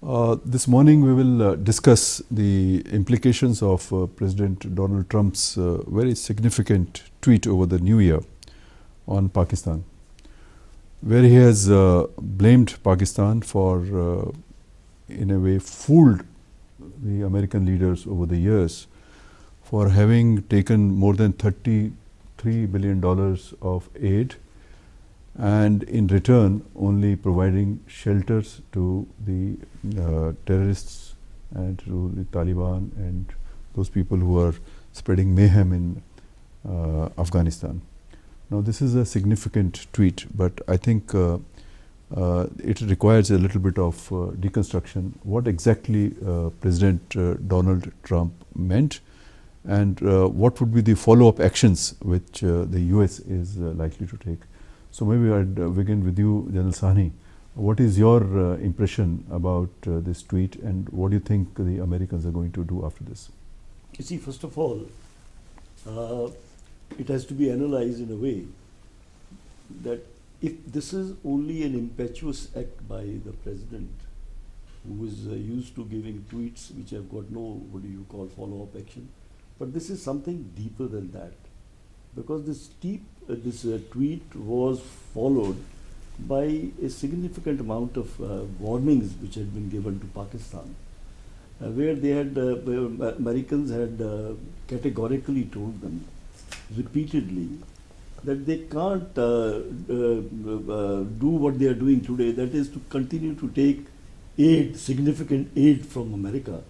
This morning we will discuss the implications of President Donald Trump's very significant tweet over the new year on Pakistan, where he has blamed Pakistan for, in a way, fooled the American leaders over the years for having taken more than $33 billion of aid and in return only providing shelters to the terrorists and to the Taliban and those people who are spreading mayhem in Afghanistan. Now this is a significant tweet, but I think it requires a little bit of deconstruction. What exactly President Donald Trump meant, and what would be the follow-up actions which the US is likely to take. So maybe I'd begin with you, General Sawheny. What is your impression about this tweet, and what do you think the Americans are going to do after this? You see, first of all, it has to be analyzed in a way that if this is only an impetuous act by the president, who is used to giving tweets which have got no, follow-up action, but this is something deeper than that. Because this tweet was followed by a significant amount of warnings which had been given to Pakistan, where they had, Americans had categorically told them repeatedly that they can't do what they are doing today, that is to continue to take aid, significant aid from America,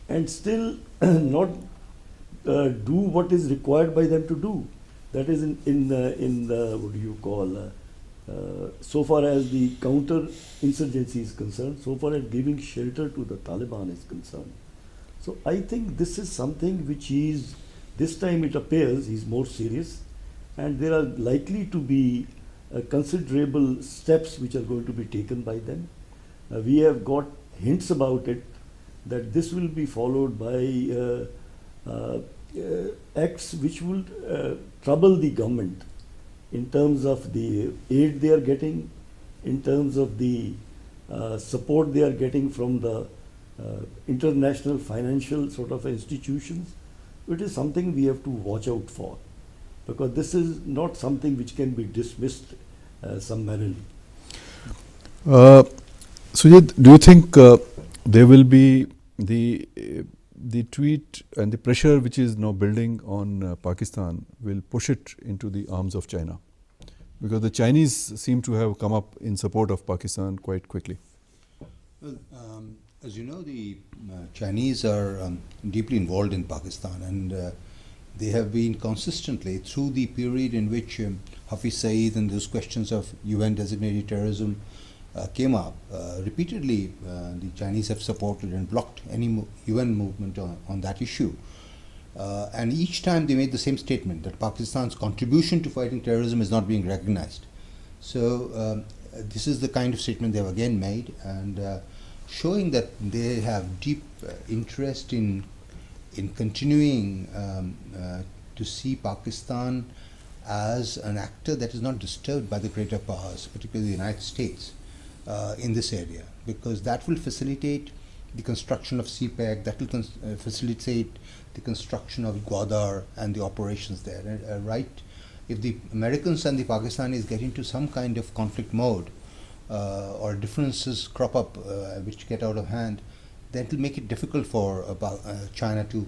and still not do what is required by them to do. That is so far as the counter-insurgency is concerned, so far as giving shelter to the Taliban is concerned. So I think this is something which is, this time it appears he's more serious, and there are likely to be considerable steps which are going to be taken by them. We have got hints about it, that this will be followed by acts which will trouble the government in terms of the aid they are getting, in terms of the support they are getting from the international financial sort of institutions. It is something we have to watch out for, because this is not something which can be dismissed summarily. Sujit, do you think there will be the tweet and the pressure which is now building on Pakistan will push it into the arms of China? Because the Chinese seem to have come up in support of Pakistan quite quickly. Well, as you know, the Chinese are deeply involved in Pakistan, and they have been consistently through the period in which Hafiz Saeed and those questions of UN designated terrorism came up. Repeatedly, the Chinese have supported and blocked any UN movement on that issue. And each time they made the same statement, that Pakistan's contribution to fighting terrorism is not being recognized. So this is the kind of statement they have again made, and showing that they have deep interest in continuing to see Pakistan as an actor that is not disturbed by the greater powers, particularly the United States, in this area, because that will facilitate the construction of CPEC, that will facilitate the construction of Gwadar and the operations there. Right? If the Americans and the Pakistanis get into some kind of conflict mode, or differences crop up which get out of hand, that will make it difficult for China to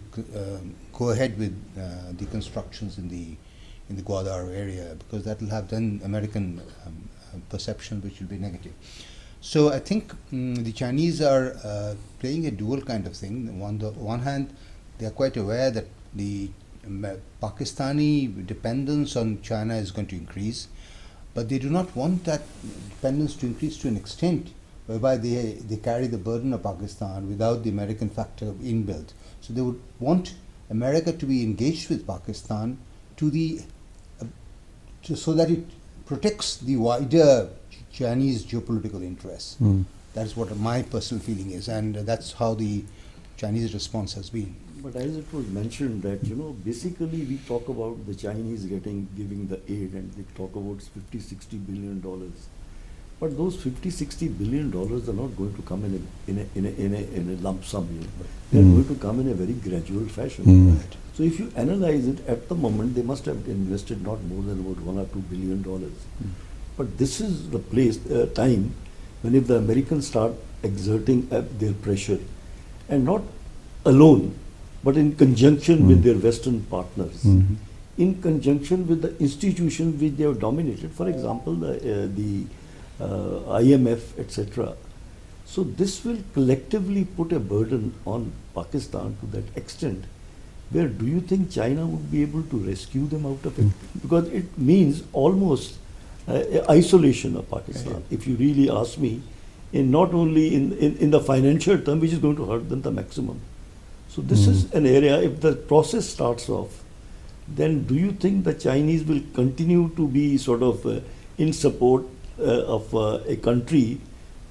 go ahead with the constructions in the Gwadar area, because that will have then American perception which will be negative. So I think the Chinese are playing a dual kind of thing. On the one hand, they are quite aware that the Pakistani dependence on China is going to increase, but they do not want that dependence to increase to an extent whereby they carry the burden of Pakistan without the American factor inbuilt. So they would want America to be engaged with Pakistan so that it protects the wider Chinese geopolitical interests. That is what my personal feeling is, and that's how the Chinese response has been. But as it was mentioned that, basically we talk about the Chinese giving the aid, and they talk about $50-60 billion. But those 50-60 billion dollars are not going to come in a lump sum. You know. They are going to come in a very gradual fashion. Right. So if you analyze it, at the moment they must have invested not more than about $1 or $2 billion. But this is the time when if the Americans start exerting their pressure, and not alone, but in conjunction with their Western partners, in conjunction with the institutions which they have dominated, for example, the IMF, etc. So this will collectively put a burden on Pakistan to that extent, where do you think China would be able to rescue them out of it? Because it means almost isolation of Pakistan, if you really ask me, in not only in the financial term, which is going to hurt them the maximum. So this is an area, if the process starts off, then do you think the Chinese will continue to be sort of in support of a country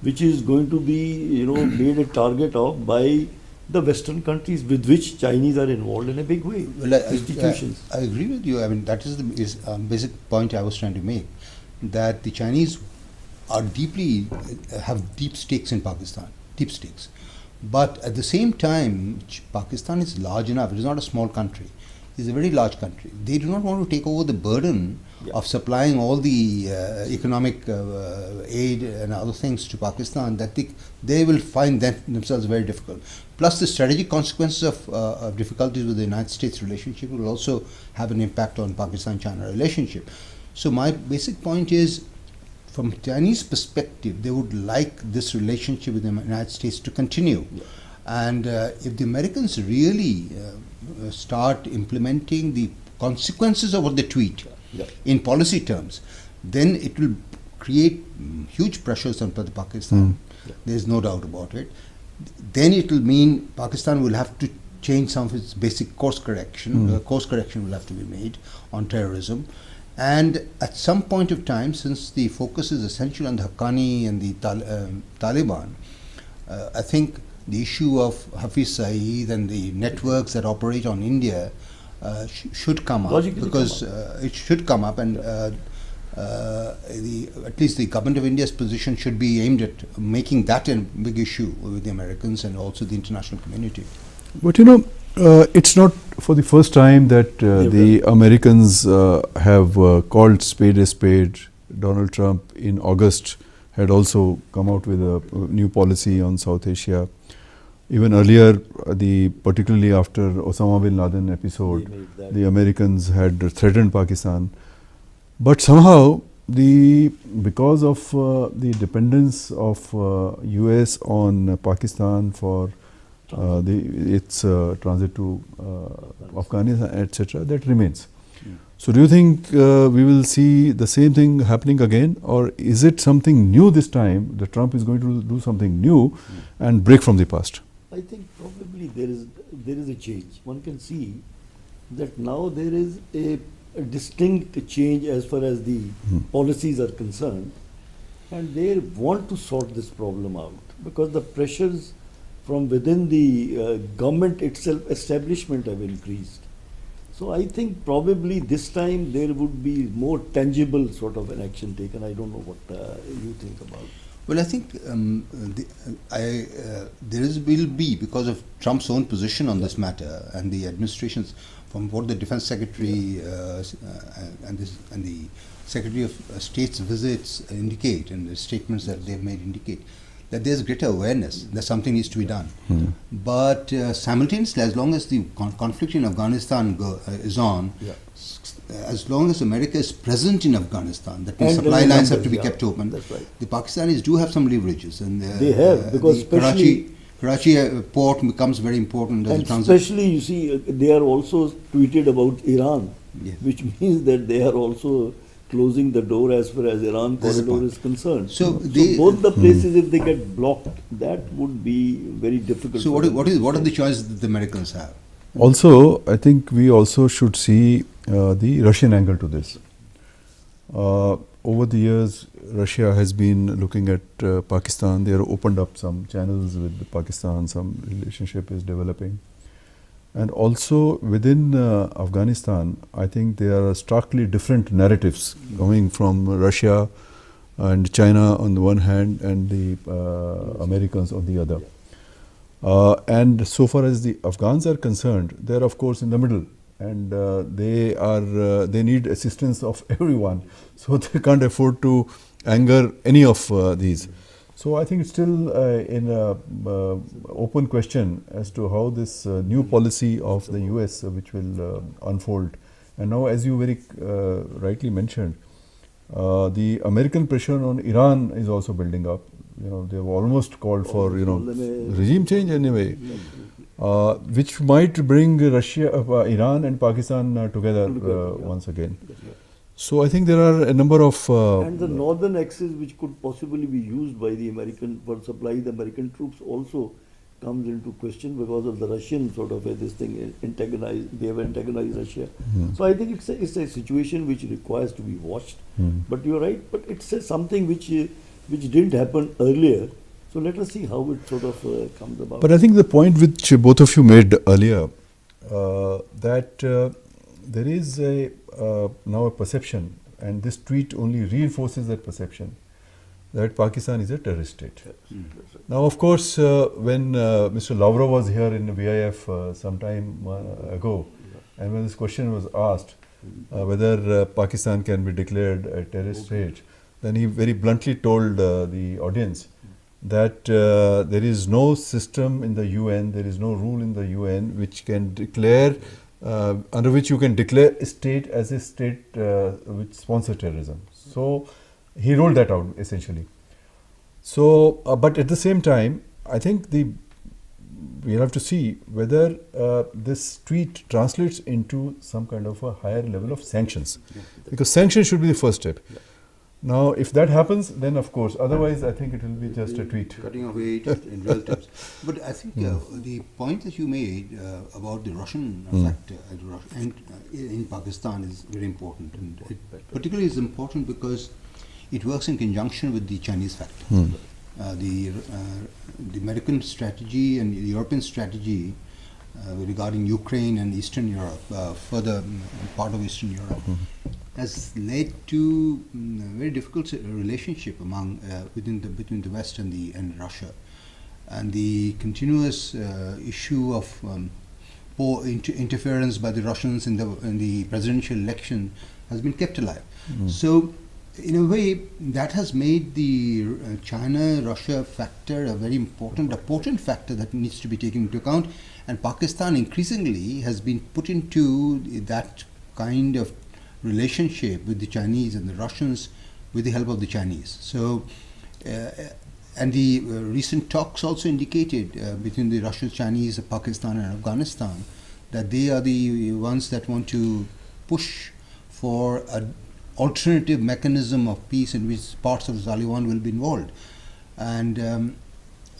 which is going to be, made a target of by the Western countries with which Chinese are involved in a big way? Well, institutions. I agree with you. I mean, that is the basic point I was trying to make, that the Chinese are have deep stakes in Pakistan, deep stakes. But at the same time, Pakistan is large enough. It is not a small country. It is a very large country. They do not want to take over the burden of supplying all the economic aid and other things to Pakistan, that they will find themselves very difficult. Plus, the strategic consequences of difficulties with the United States relationship will also have an impact on Pakistan-China relationship. So my basic point is, from Chinese perspective, they would like this relationship with the United States to continue. And if the Americans really start implementing the consequences of what they tweet in policy terms, then it will create huge pressures on Pakistan. There is no doubt about it. Then it will mean Pakistan will have to change some of its basic course correction. Course correction will have to be made on terrorism. And at some point of time, since the focus is essentially on the Haqqani and the Taliban, I think the issue of Hafiz Saeed and the networks that operate on India should come up, because it should come up, and at least the government of India's position should be aimed at making that a big issue with the Americans and also the international community. But it's not for the first time that the Americans have called spade a spade. Donald Trump in August had also come out with a new policy on South Asia. Even earlier, particularly after Osama bin Laden episode, the Americans had threatened Pakistan. But somehow, because of the dependence of US on Pakistan for its transit to Afghanistan, etc., that remains. So do you think we will see the same thing happening again, or is it something new this time, that Trump is going to do something new and break from the past? I think probably there is a change. One can see that now there is a distinct change as far as the policies are concerned, and they want to sort this problem out, because the pressures from within the government itself, establishment, have increased. So I think probably this time there would be more tangible sort of an action taken. I don't know what you think about. Well, I think will be, because of Trump's own position on this matter and the administration's, from what the Defense Secretary and the Secretary of State's visits indicate, and the statements that they've made indicate, that there's greater awareness that something needs to be done. But simultaneously, as long as the conflict in Afghanistan is on, as long as America is present in Afghanistan, that means supply lines have to be kept open. That's right. The Pakistanis do have some leverages, and they have, because Karachi port becomes very important as and a transit. Especially, you see, they are also tweeted about Iran, which means that they are also closing the door as far as Iran corridor is concerned. So both the places, if they get blocked, that would be very difficult. So what are the choices that the Americans have? Also, I think we also should see the Russian angle to this. Over the years, Russia has been looking at Pakistan. They have opened up some channels with Pakistan, some relationship is developing. And also within Afghanistan, I think there are starkly different narratives coming from Russia, and China on the one hand and the Americans on the other. And so far as the Afghans are concerned, they are of course in the middle, and they need assistance of everyone, so they can't afford to anger any of these. So I think it's still in a open question as to how this new policy of the US which will unfold. And now, as you very rightly mentioned, the American pressure on Iran is also building up. They've almost called for regime change anyway, which might bring Iran and Pakistan together once again. So I think there are a number of and the northern axis, which could possibly be used by the American for supply the American troops, also comes into question because of the Russian sort of this thing they have antagonized Russia. So I think it's a situation which requires to be watched. But you're right. But it's something which didn't happen earlier. So let us see how it sort of comes about. But I think the point which both of you made earlier, that there is now a perception, and this tweet only reinforces that perception, that Pakistan is a terrorist state. Now, of course, when Mr. Lavrov was here in the BIF some time ago, and when this question was asked whether Pakistan can be declared a terrorist state, then he very bluntly told the audience that there is no system in the UN, there is no rule in the UN which can declare, under which you can declare a state as a state which sponsors terrorism. So he rolled that out essentially. So, but at the same time, I think we'll have to see whether this tweet translates into some kind of a higher level of sanctions, because sanctions should be the first step. Now, if that happens, then of course, otherwise I think it will be just a tweet. Cutting away just in relatives. But I think the point that you made about the Russian factor and in Pakistan is very important. And it particularly is important because it works in conjunction with the Chinese factor. The American strategy and the European strategy regarding Ukraine and Eastern Europe, further part of Eastern Europe, has led to a very difficult relationship between the West and Russia, and the continuous issue of interference by the Russians in the presidential election has been kept alive. So, in a way, that has made the China-Russia factor a very important, potent factor that needs to be taken into account, and Pakistan increasingly has been put into that kind of relationship with the Chinese and the Russians with the help of the Chinese. So, and the recent talks also indicated between the Russians, Chinese, Pakistan and Afghanistan that they are the ones that want to push for an alternative mechanism of peace in which parts of the Taliban will be involved. And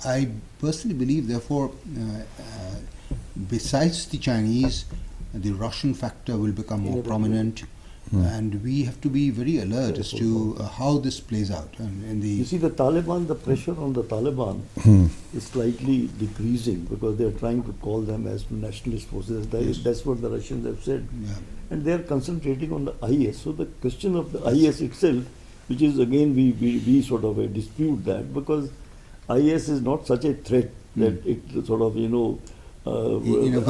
I personally believe, therefore, besides the Chinese, the Russian factor will become more prominent. And we have to be very alert as to how this plays out. And you see, the Taliban, the pressure on the Taliban is slightly decreasing because they are trying to call them as nationalist forces. That's what the Russians have said. And they are concentrating on the IS. So the question of the IS itself, which is again, we sort of dispute that, because IS is not such a threat that it sort of,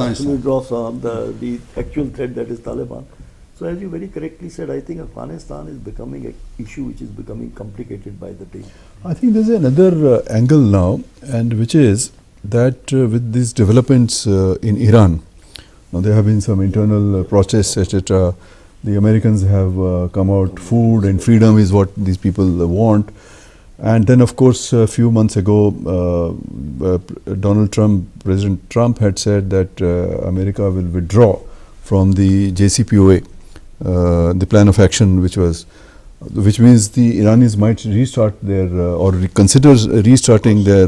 actually drops on the actual threat that is Taliban. So as you very correctly said, I think Afghanistan is becoming an issue which is becoming complicated by the day. I think there's another angle now, and which is that with these developments in Iran, now there have been some internal protests, etc. The Americans have come out, food and freedom is what these people want. And then, of course, a few months ago, President Trump had said that America will withdraw from the JCPOA. The plan of action, which means the Iranis might restart their or consider restarting their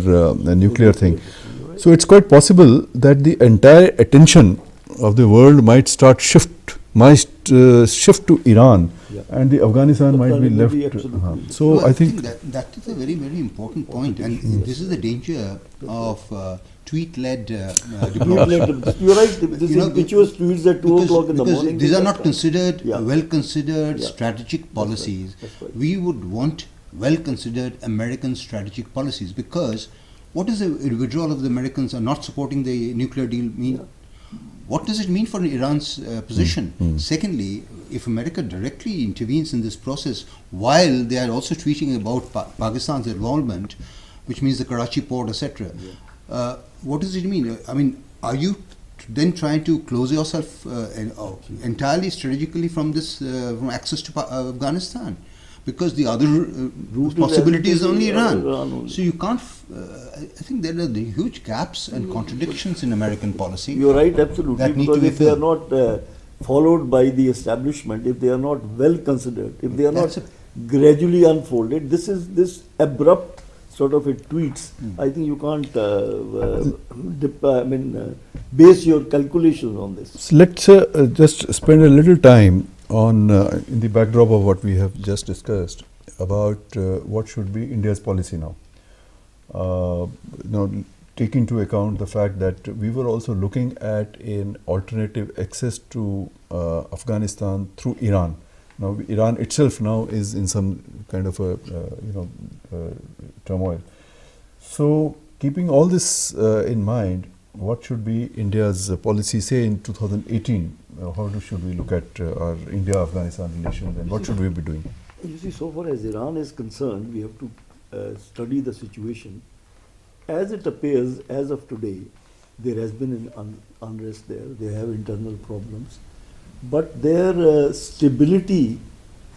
nuclear thing. So it's quite possible that the entire attention of the world might shift to Iran, and the Afghanistan might be left. So well, I think that is a very, very important point, and this is the danger of tweet-led diplomacy. You're right. This impetuous tweets at 2 o'clock in the morning. These are not considered, well-considered strategic policies. That's right. We would want well-considered American strategic policies, because what does a withdrawal of the Americans or not supporting the nuclear deal mean? What does it mean for Iran's position? Secondly, if America directly intervenes in this process while they are also tweeting about Pakistan's involvement, which means the Karachi port, etc., what does it mean? I mean, are you then trying to close yourself entirely strategically from this from access to Afghanistan? Because the other possibility is only Iran. So you can't. I think there are the huge gaps and contradictions in American policy. You're right, absolutely. That need Because to be if they are filled. not followed by the establishment, if they are not well considered, if they are not gradually unfolded, this abrupt sort of a tweets. I think you can't base your calculations on this. So let's just spend a little time on in the backdrop of what we have just discussed about what should be India's policy now. Take into account the fact that we were also looking at an alternative access to Afghanistan through Iran. Now, Iran itself now is in some kind of a turmoil. So, keeping all this in mind, what should be India's policy, say in 2018? How should we look at our India-Afghanistan relations, and what should we be doing? You see, so far as Iran is concerned, we have to study the situation. As it appears, as of today, there has been an unrest there. They have internal problems. But their stability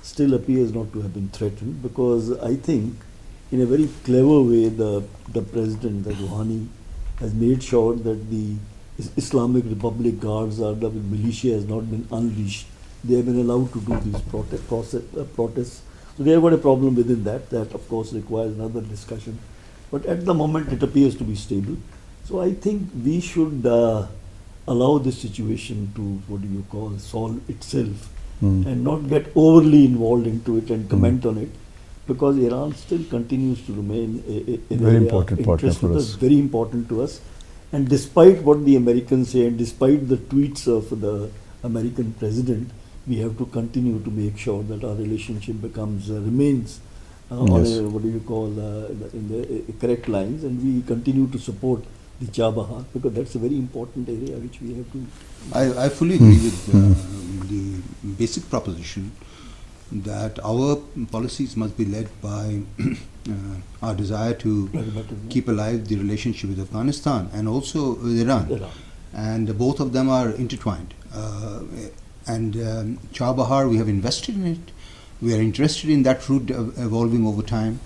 still appears not to have been threatened, because I think in a very clever way the president, the Sawheny, has made sure that the Islamic Republic Guards or the militia has not been unleashed. They have been allowed to do these protests. So they have got a problem within that. That of course requires another discussion. But at the moment it appears to be stable. So I think we should allow this situation to, solve itself and not get overly involved into it and comment on it, because Iran still continues to remain a very important partner for us. Very important to us. And despite what the Americans say and despite the tweets of the American president, we have to continue to make sure that our relationship remains on a, in the correct lines, and we continue to support the Chabahar, because that's a very important area which we have to. I fully agree with the basic proposition that our policies must be led by our desire to keep alive the relationship with Afghanistan and also with Iran. And both of them are intertwined. Chabahar, we have invested in it. We are interested in that route evolving over time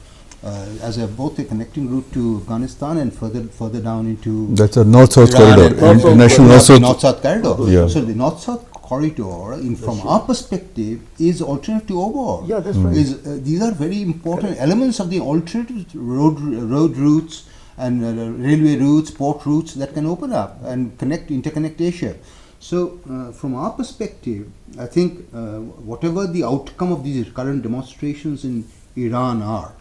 as both a connecting route to Afghanistan and further down into. That's a north-south Iran corridor, international north-south corridor. Yeah. So the north-south corridor, from our perspective, is alternative to OBOR. Yeah, that's right. These are very important elements of the alternative road routes and railway routes, port routes that can open up and interconnect Asia. So, from our perspective, I think whatever the outcome of these current demonstrations in Iran are,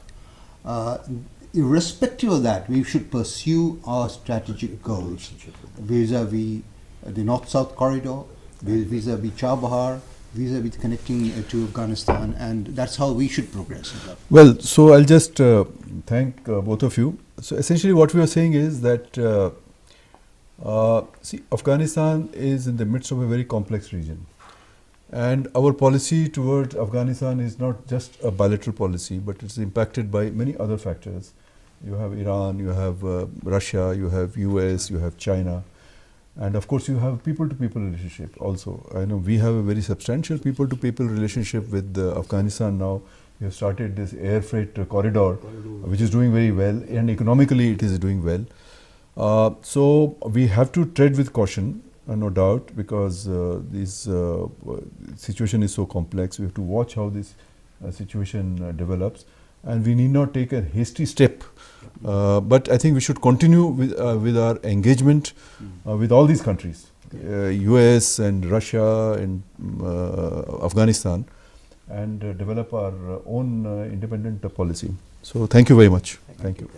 irrespective of that, we should pursue our strategic goals vis-a-vis the north-south corridor, vis-a-vis Chabahar, vis-a-vis connecting to Afghanistan, and that's how we should progress. Well, so I'll just thank both of you. So essentially what we are saying is that see, Afghanistan is in the midst of a very complex region, and our policy towards Afghanistan is not just a bilateral policy, but it's impacted by many other factors. You have Iran, you have Russia, you have US, you have China, and of course you have people-to-people relationship also. I know we have a very substantial people-to-people relationship with Afghanistan now. We have started this air freight corridor, which is doing very well, and economically it is doing well. So we have to tread with caution, no doubt, because this situation is so complex. We have to watch how this situation develops, and we need not take a hasty step. But I think we should continue with our engagement with all these countries, US and Russia and Afghanistan, and develop our own independent policy. So thank you very much. Thank you.